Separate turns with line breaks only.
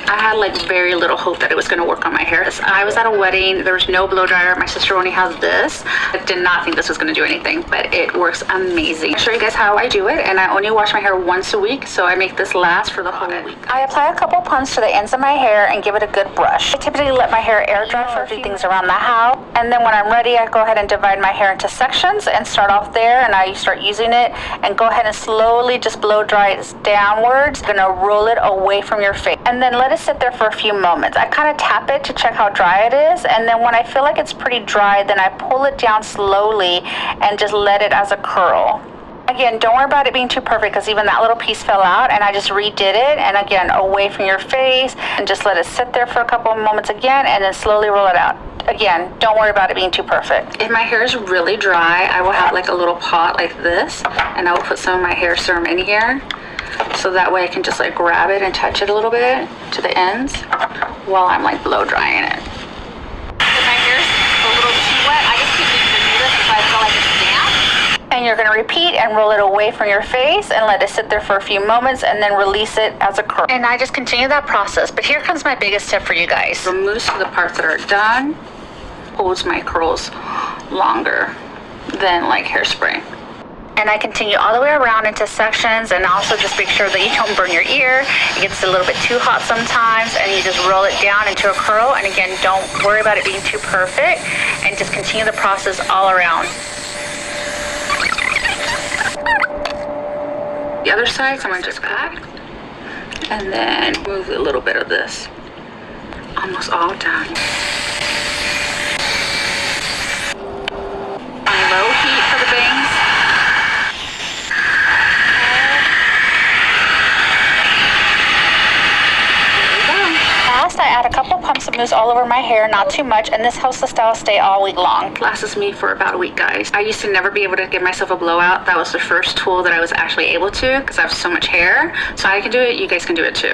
I had like very little hope that it was going to work on my hair. I was at a wedding, there was no blow dryer. My sister only has this. I did not think this was going to do anything, but it works amazing. I'll show you guys how I do it, and I only wash my hair once a week, so I make this last for the whole week. I apply a couple pumps to the ends of my hair and give it a good brush. I typically let my hair air dry for a few things around the house, and then when I'm ready, I go ahead and divide my hair into sections and start off there, and I start using it and go ahead and slowly just blow dry it downwards. You're gonna roll it away from your face and then let it sit there for a few moments. I kind of tap it to check how dry it is, and then when I feel like it's pretty dry, then I pull it down slowly and just let it as a curl. Again, don't worry about it being too perfect, because even that little piece fell out, and I just redid it. And again, away from your face, and just let it sit there for a couple of moments again, and then slowly roll it out. Again, don't worry about it being too perfect. If my hair is really dry, I will have like a little pot like this, and I will put some of my hair serum in here, so that way I can just like grab it and touch it a little bit to the ends while I'm like blow drying it. If my hair's a little too wet, I just keep leaving it this until I feel like it's damp. And you're going to repeat and roll it away from your face and let it sit there for a few moments and then release it as a curl. And I just continue that process. But here comes my biggest tip for you guys. Remove some of the parts that are done. Holds my curls longer than like hairspray. And I continue all the way around into sections, and also just make sure that you don't burn your ear. It gets a little bit too hot sometimes, and you just roll it down into a curl. And again, don't worry about it being too perfect, and just continue the process all around. The other side, so I'm gonna just back and then move a little bit of this. Almost all done. On low heat for the bangs. Last, I add a couple pumps of mousse all over my hair, not too much, and this helps the style stay all week long. Lasts me for about a week, guys. I used to never be able to give myself a blowout. That was the first tool that I was actually able to, because I have so much hair. So I can do it, you guys can do it too.